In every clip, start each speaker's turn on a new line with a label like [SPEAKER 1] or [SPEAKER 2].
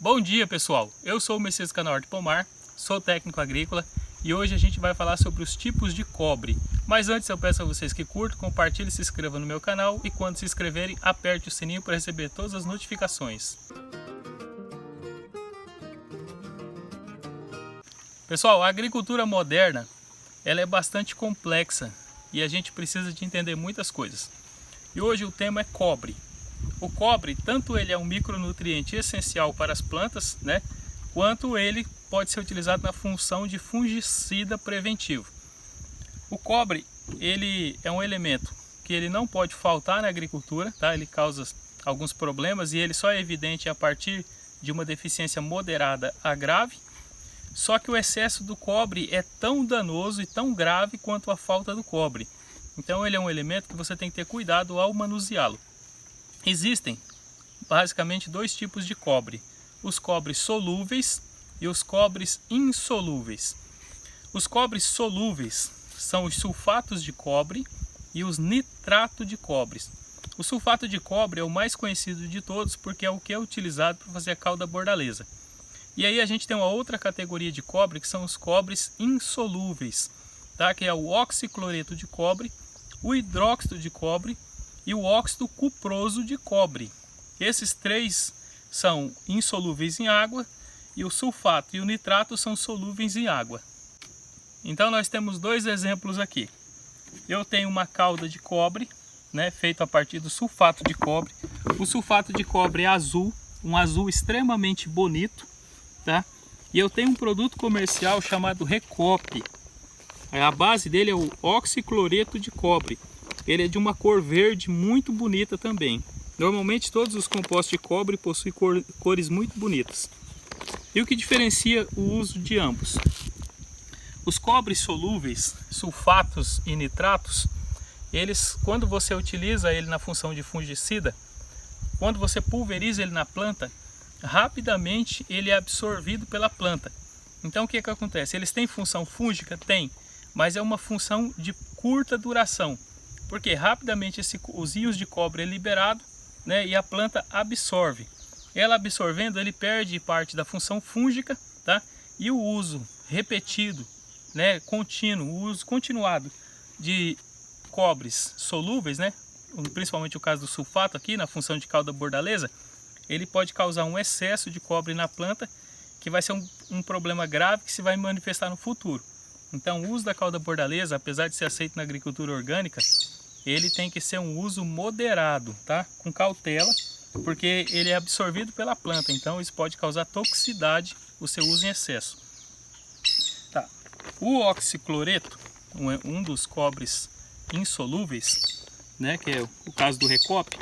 [SPEAKER 1] Bom dia pessoal, eu sou o Messias Canal Pomar, sou técnico agrícola e hoje a gente vai falar sobre os tipos de cobre. Mas antes eu peço a vocês que curtam, compartilhem e se inscrevam no meu canal e quando se inscreverem aperte o sininho para receber todas as notificações. Pessoal, a agricultura moderna ela é bastante complexa e a gente precisa de entender muitas coisas. E hoje o tema é cobre. O cobre, tanto ele é um micronutriente essencial para as plantas, né, quanto ele pode ser utilizado na função de fungicida preventivo. O cobre, ele é um elemento que ele não pode faltar na agricultura, tá? Ele causa alguns problemas e ele só é evidente a partir de uma deficiência moderada a grave. Só que o excesso do cobre é tão danoso e tão grave quanto a falta do cobre. Então ele é um elemento que você tem que ter cuidado ao manuseá-lo. Existem basicamente dois tipos de cobre, os cobres solúveis e os cobres insolúveis. Os cobres solúveis são os sulfatos de cobre e os nitrato de cobre. O sulfato de cobre é o mais conhecido de todos porque é o que é utilizado para fazer a calda bordaleza. E aí a gente tem uma outra categoria de cobre que são os cobres insolúveis, tá? Que é o oxicloreto de cobre, o hidróxido de cobre e o óxido cuproso de cobre. Esses três são insolúveis em água e o sulfato e o nitrato são solúveis em água. Então nós temos dois exemplos aqui. Eu tenho uma calda de cobre, né, feita a partir do sulfato de cobre. O sulfato de cobre é azul, um azul extremamente bonito. Tá? E eu tenho um produto comercial chamado Recop. A base dele é o oxicloreto de cobre. Ele é de uma cor verde muito bonita também. Normalmente todos os compostos de cobre possuem cores muito bonitas. E o que diferencia o uso de ambos? Os cobres solúveis, sulfatos e nitratos, eles, quando você utiliza ele na função de fungicida, quando você pulveriza ele na planta, rapidamente ele é absorvido pela planta. Então o que acontece? Eles têm função fúngica? Tem, mas é uma função de curta duração, porque rapidamente os íons de cobre é liberado, né, e a planta absorve. Ela absorvendo, ele perde parte da função fúngica, tá? E o uso repetido, né, contínuo, o uso continuado de cobres solúveis, né, principalmente o caso do sulfato aqui na função de calda bordaleza, ele pode causar um excesso de cobre na planta, que vai ser um problema grave que se vai manifestar no futuro. Então o uso da calda bordaleza, apesar de ser aceito na agricultura orgânica, ele tem que ser um uso moderado, tá? Com cautela, porque ele é absorvido pela planta, então isso pode causar toxicidade, o seu uso em excesso. Tá. O oxicloreto, um dos cobres insolúveis, né, que é o caso do Recop,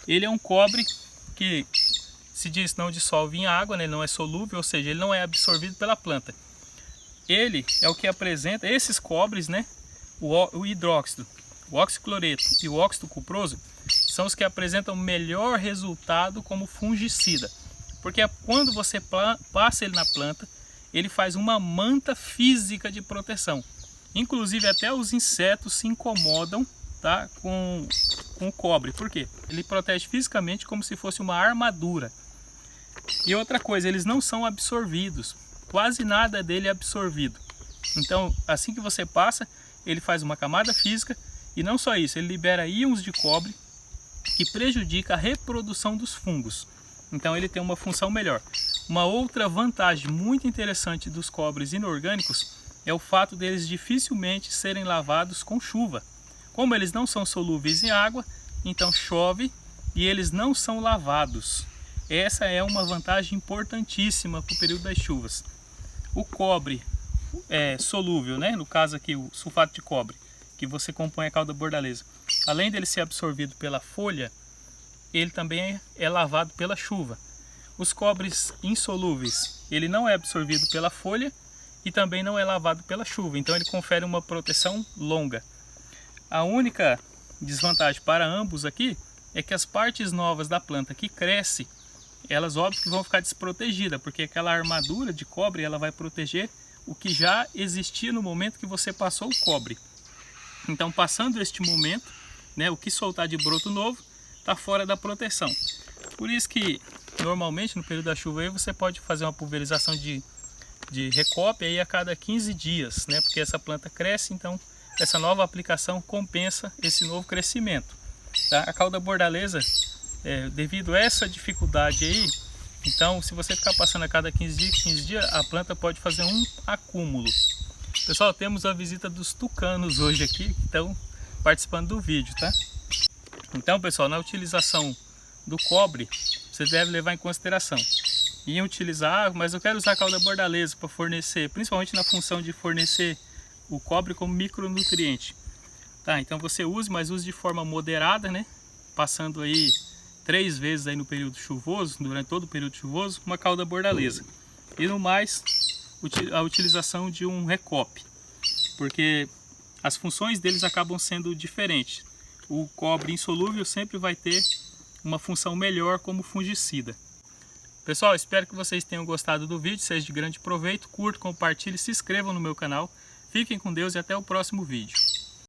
[SPEAKER 1] ele é um cobre que se diz não dissolve em água, né? Ele não é solúvel, ou seja, ele não é absorvido pela planta. Ele é o que apresenta, esses cobres, né? O hidróxido, o oxicloreto e o óxido cuproso são os que apresentam melhor resultado como fungicida. Porque quando você passa ele na planta, ele faz uma manta física de proteção. Inclusive até os insetos se incomodam, tá, com o cobre. Por quê? Ele protege fisicamente como se fosse uma armadura. E outra coisa, eles não são absorvidos. Quase nada dele é absorvido. Então, assim que você passa, ele faz uma camada física e não só isso, ele libera íons de cobre que prejudica a reprodução dos fungos. Então ele tem uma função melhor. Uma outra vantagem muito interessante dos cobres inorgânicos é o fato deles dificilmente serem lavados com chuva. Como eles não são solúveis em água, então chove e eles não são lavados. Essa é uma vantagem importantíssima para o período das chuvas. O cobre solúvel, né? No caso aqui o sulfato de cobre, que você compõe a calda bordaleza, além dele ser absorvido pela folha, ele também é lavado pela chuva. Os cobres insolúveis, ele não é absorvido pela folha e também não é lavado pela chuva, então ele confere uma proteção longa. A única desvantagem para ambos aqui é que as partes novas da planta que cresce, elas óbvio que vão ficar desprotegidas, porque aquela armadura de cobre ela vai proteger o que já existia no momento que você passou o cobre. Então passando este momento, né, o que soltar de broto novo está fora da proteção. Por isso que normalmente no período da chuva aí você pode fazer uma pulverização de recópia aí a cada 15 dias, né? Porque essa planta cresce, então essa nova aplicação compensa esse novo crescimento. Tá? A cauda bordaleza, devido a essa dificuldade aí, então se você ficar passando a cada 15 dias, a planta pode fazer um acúmulo. Pessoal, temos a visita dos tucanos hoje aqui, então participando do vídeo, tá? Então, pessoal, na utilização do cobre, você deve levar em consideração. E utilizar, mas eu quero usar a cauda bordaleza para fornecer, principalmente na função de fornecer o cobre como micronutriente. Tá, então você use, mas use de forma moderada, né? Passando aí 3 vezes aí no período chuvoso, durante todo o período chuvoso, uma cauda bordaleza. E no mais, a utilização de um recope, porque as funções deles acabam sendo diferentes. O cobre insolúvel sempre vai ter uma função melhor como fungicida. Pessoal, espero que vocês tenham gostado do vídeo, seja de grande proveito, curtam, compartilhem, se inscrevam no meu canal. Fiquem com Deus e até o próximo vídeo.